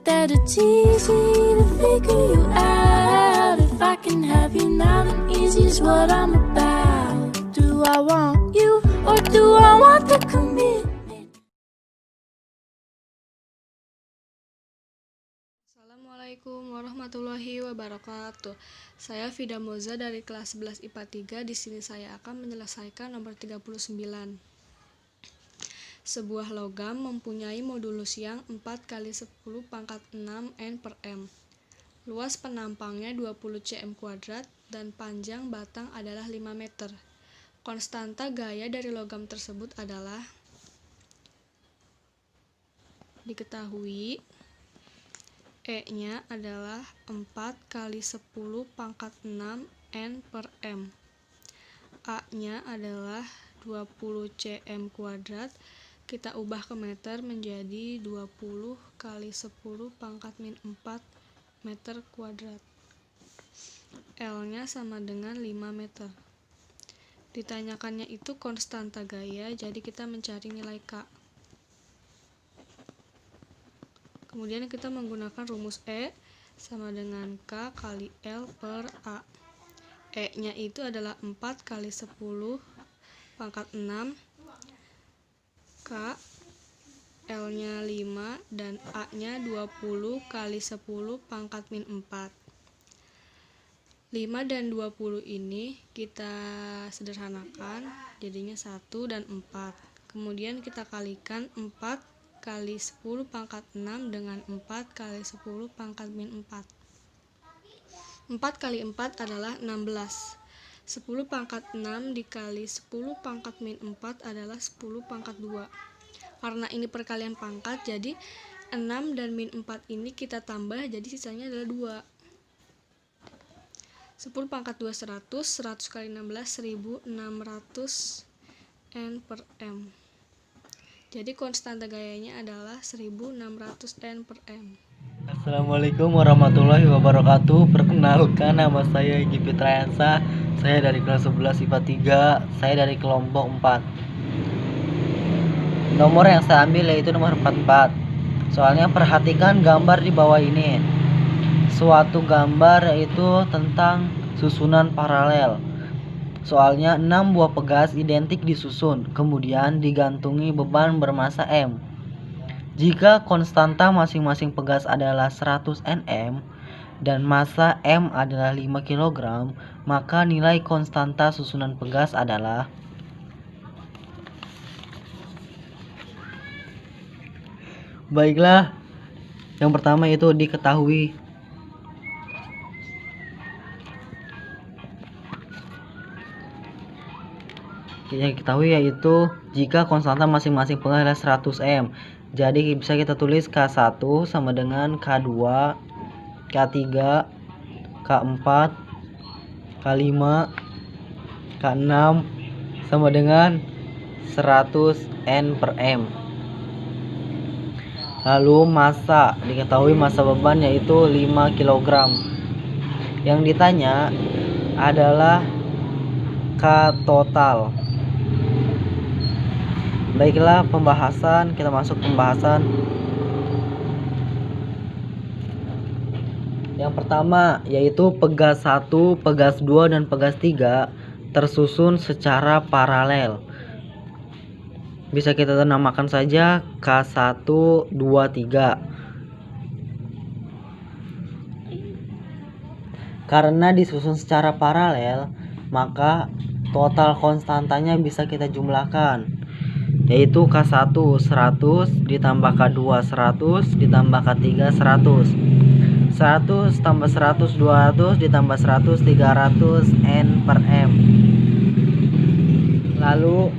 that it's easy to figure you out. If I can have you now, then easy's what I'm about. Do I want you or do I want the commitment? Assalamualaikum warahmatullahi wabarakatuh. Saya Fida Moza dari kelas 11 IPA 3. Di sini saya akan menyelesaikan nomor 39. Sebuah logam mempunyai modulus yang 4 kali 10 pangkat 6 N per M. Luas penampangnya 20 cm kuadrat dan panjang batang adalah 5 meter. Konstanta gaya dari logam tersebut adalah diketahui E-nya adalah 4 kali 10 pangkat 6 N per M. A-nya adalah 20 cm kuadrat. Kita ubah ke meter menjadi 20 kali 10 pangkat min 4 meter kuadrat. L-nya sama dengan 5 meter. Ditanyakannya itu konstanta gaya, jadi kita mencari nilai K. Kemudian kita menggunakan rumus E sama dengan K kali L per A. E-nya itu adalah 4 kali 10 pangkat 6, K, L-nya 5, dan A-nya 20 kali 10 pangkat min 4. 5 dan 20 ini kita sederhanakan, jadinya 1 dan 4. Kemudian kita kalikan 4 kali 10 pangkat 6 dengan 4 kali 10 pangkat min 4. 4 kali 4 adalah 16. 10 pangkat 6 dikali 10 pangkat min 4 adalah 10 pangkat 2. Karena ini perkalian pangkat, jadi 6 dan min 4 ini kita tambah, jadi sisanya adalah 2. 10 pangkat 2 100, 100 kali 16, 1600 N per M. Jadi konstanta gayanya adalah 1600 N per M. Assalamualaikum warahmatullahi wabarakatuh. Perkenalkan, nama saya Egy Fitriansa. Saya dari kelas 11 IPA 3. Saya dari kelompok 4. Nomor yang saya ambil yaitu nomor 44. Soalnya perhatikan gambar di bawah ini. Suatu gambar yaitu tentang susunan paralel. Soalnya 6 buah pegas identik disusun, kemudian digantungi beban bermassa M. Jika konstanta masing-masing pegas adalah 100 Nm dan massa M adalah 5 kg, maka nilai konstanta susunan pegas adalah baiklah, yang pertama itu diketahui. Yang diketahui yaitu jika konstanta masing-masing pegas adalah 100 M. Jadi bisa kita tulis K1 sama dengan K2, K3, K4, K5, K6 sama dengan 100 N per M. Lalu massa, diketahui massa beban yaitu 5 kg. Yang ditanya adalah K total. Baiklah, pembahasan, kita masuk pembahasan. Yang pertama yaitu pegas 1, pegas 2, dan pegas 3 tersusun secara paralel. Bisa kita namakan saja K1, 2, 3. Karena disusun secara paralel, maka total konstantanya bisa kita jumlahkan, yaitu K1 100 ditambah K2 100 ditambah K3 100. 100 tambah 100 200 ditambah 100 300 N per M. Lalu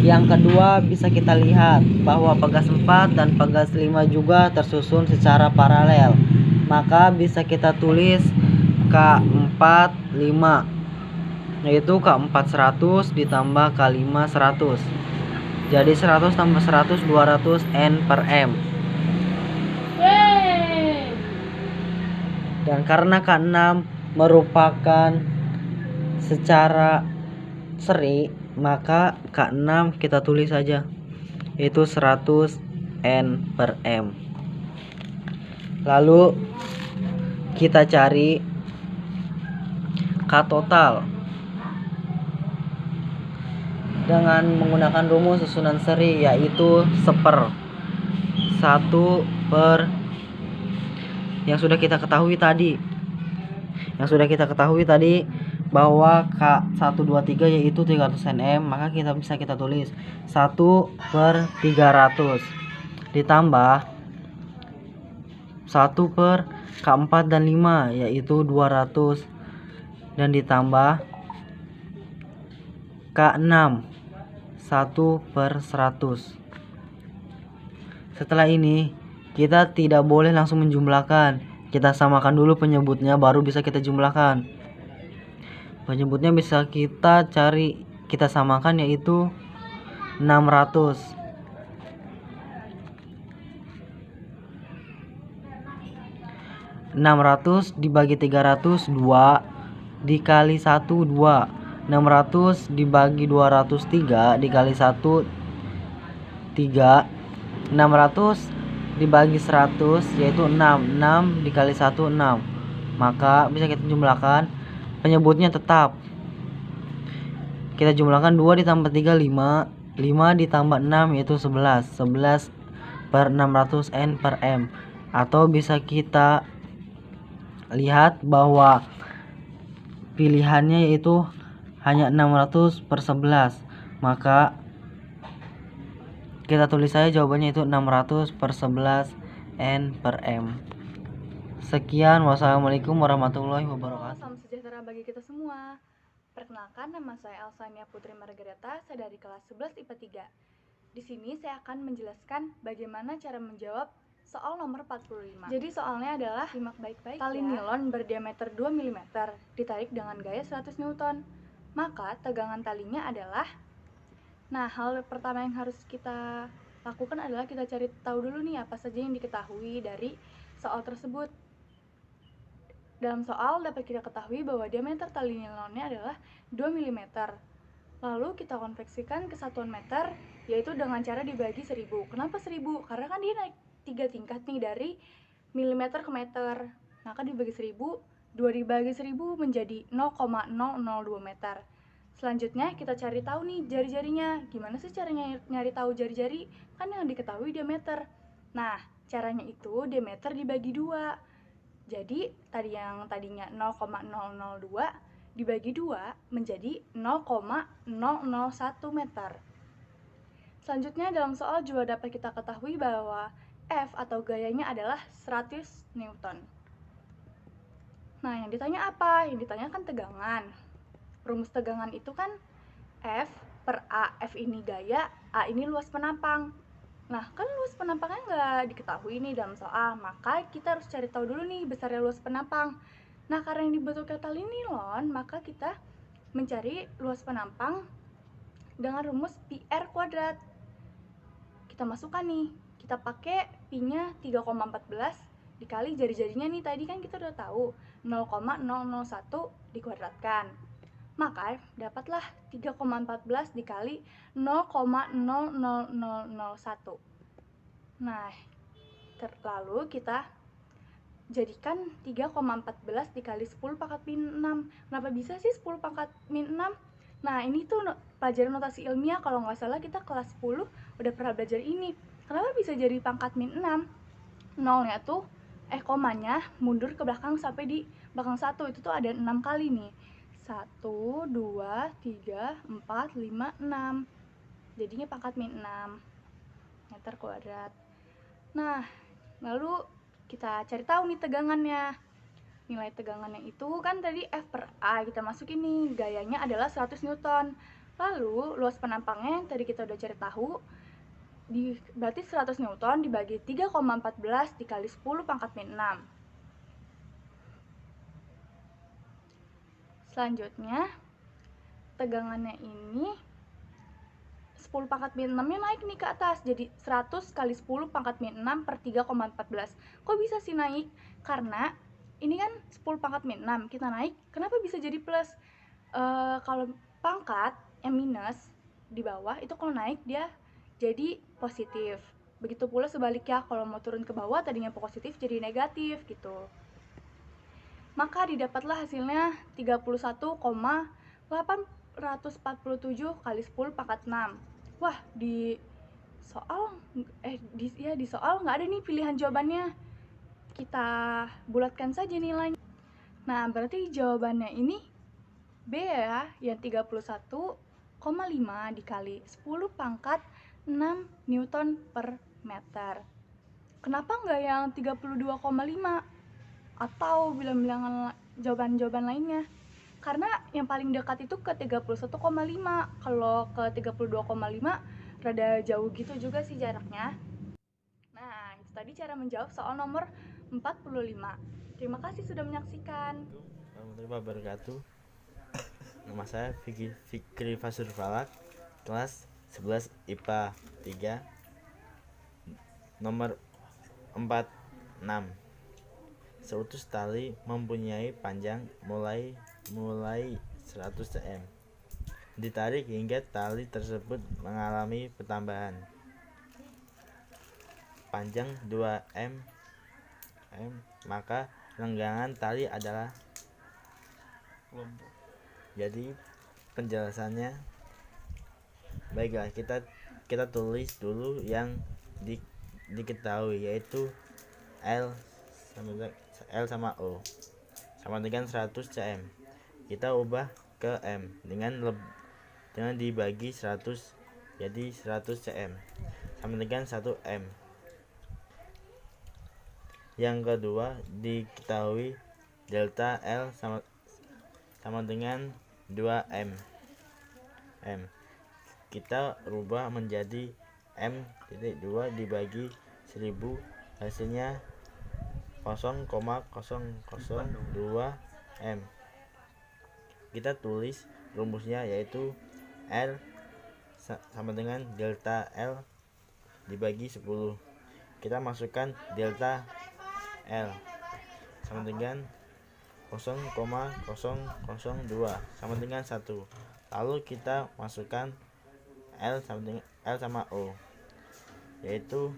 yang kedua bisa kita lihat bahwa pegas 4 dan pegas 5 juga tersusun secara paralel. Maka bisa kita tulis K4 5, yaitu K4 100 ditambah K5 100. Jadi 100 tambah 100 200 N per M. Dan karena K6 merupakan secara seri, maka K6 kita tulis saja, yaitu 100 N per M. Lalu kita cari K total dengan menggunakan rumus susunan seri, yaitu 1/1 per yang sudah kita ketahui tadi bahwa K123 yaitu 300 Nm, maka kita tulis 1/300 ditambah 1 per K4 dan 5 yaitu 200 dan ditambah K6 1/100. Setelah ini kita tidak boleh langsung menjumlahkan, kita samakan dulu penyebutnya baru bisa kita jumlahkan. Penyebutnya bisa kita samakan yaitu 600. 600 dibagi 300 2 dikali 1 2. 600 dibagi 203 dikali 1 3. 600 dibagi 100 yaitu 6 dikali 1 6. Maka bisa kita jumlahkan, penyebutnya tetap. Kita jumlahkan 2 ditambah 3 5, 5 ditambah 6 yaitu 11. 11 per 600 N per M. Atau bisa kita lihat bahwa pilihannya yaitu hanya 600 per 11. Maka kita tulis saja jawabannya itu 600 per 11 N per M. Sekian, wassalamualaikum warahmatullahi wabarakatuh. Salam sejahtera bagi kita semua. Perkenalkan, nama saya Elsania Putri Margareta, saya dari kelas 11 IPA 3. Di sini saya akan menjelaskan bagaimana cara menjawab soal nomor 45. Jadi soalnya adalah, simak baik-baik, tali nilon berdiameter 2 mm ditarik dengan gaya 100 Newton. Maka tegangan talinya adalah, nah, hal pertama yang harus kita lakukan adalah kita cari tahu dulu nih apa saja yang diketahui dari soal tersebut. Dalam soal dapat kita ketahui bahwa diameter tali nilonnya adalah 2 mm. Lalu kita konversikan ke satuan meter, yaitu dengan cara dibagi 1000. Kenapa 1000? Karena kan dia naik 3 tingkat nih, dari milimeter ke meter. Maka dibagi 1000, 2 dibagi 1000 menjadi 0,002 meter. Selanjutnya kita cari tahu nih jari-jarinya. Gimana sih caranya nyari tahu jari-jari? Kan yang diketahui diameter. Nah, caranya itu diameter dibagi 2. Jadi yang tadinya 0,002 dibagi 2 menjadi 0,001 meter. Selanjutnya dalam soal juga dapat kita ketahui bahwa F atau gayanya adalah 100 Newton. Nah, yang ditanya apa? Yang ditanya kan tegangan. Rumus tegangan itu kan F per A. F ini gaya, A ini luas penampang. Nah, kan luas penampangnya nggak diketahui nih dalam soal, maka kita harus cari tahu dulu nih besarnya luas penampang. Nah, karena yang dibentuknya tali nilon, maka kita mencari luas penampang dengan rumus pi R kuadrat. Kita masukkan nih, kita pakai pi-nya 3,14 dikali jari-jarinya nih, tadi kan kita udah tahu 0,001 dikuadratkan. Maka dapatlah 3,14 dikali 0,00001. Nah, lalu kita jadikan 3,14 dikali 10 pangkat min 6. Kenapa bisa sih 10 pangkat min 6? Nah, ini tuh pelajaran notasi ilmiah, kalau nggak salah kita kelas 10 udah pernah belajar ini. Kenapa bisa jadi pangkat min 6? Nolnya tuh, komanya mundur ke belakang sampai di belakang 1, itu tuh ada 6 kali nih. 1, 2, 3, 4, 5, 6. Jadinya pangkat min 6 meter kuadrat. Nah, lalu kita cari tahu nih tegangannya. Nilai tegangannya itu kan tadi F per A, kita masukin nih, gayanya adalah 100 Newton. Lalu luas penampangnya yang tadi kita udah cari tahu, berarti 100 Newton dibagi 3,14 dikali 10 pangkat min 6. Selanjutnya, tegangannya ini 10 pangkat min 6 nya naik nih ke atas, jadi 100 kali 10 pangkat min 6 per 3,14. Kok bisa sih naik? Karena ini kan 10 pangkat min 6, kita naik, kenapa bisa jadi plus? Kalau pangkat yang minus di bawah itu kalau naik dia jadi positif. Begitu pula sebaliknya, kalau mau turun ke bawah tadinya positif jadi negatif gitu. Maka didapatlah hasilnya 31,847 kali 10 pangkat 6. Wah, di soal nggak ada nih pilihan jawabannya. Kita bulatkan saja nilainya. Nah, berarti jawabannya ini B ya, yang 31,5 dikali 10 pangkat 6 Newton per meter. Kenapa nggak yang 32,5? Atau bilang-bilangan jawaban-jawaban lainnya? Karena yang paling dekat itu ke 31,5. Kalau ke 32,5 rada jauh gitu juga sih jaraknya. Nah, itu tadi cara menjawab soal nomor 45. Terima kasih sudah menyaksikan. Warahmatullahi wabarakatuh. Nama saya Fikri Fasur Falak, kelas 11 IPA 3, nomor 46. Seutus tali mempunyai panjang mulai 100 cm. Ditarik hingga tali tersebut mengalami pertambahan panjang 2 m, maka renggangan tali adalah. Jadi penjelasannya, baiklah, kita tulis dulu yang diketahui, yaitu L sama O sama dengan 100 cm. Kita ubah ke M dengan dibagi 100, jadi 100 cm sama dengan 1 M. Yang kedua diketahui delta L sama dengan 2 M. Kita rubah menjadi M.2 dibagi 1000, hasilnya 0,002 M. Kita tulis rumusnya, yaitu L sama dengan delta L dibagi 10. Kita masukkan delta L sama dengan 0,002 sama dengan 1. Lalu kita masukkan L sama O, yaitu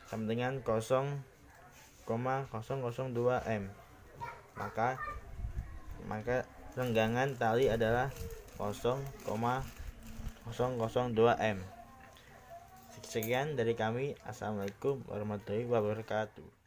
sama dengan 0,002 M. Maka renggangan tali adalah 0,002 M. Sekian dari kami. Assalamualaikum warahmatullahi wabarakatuh.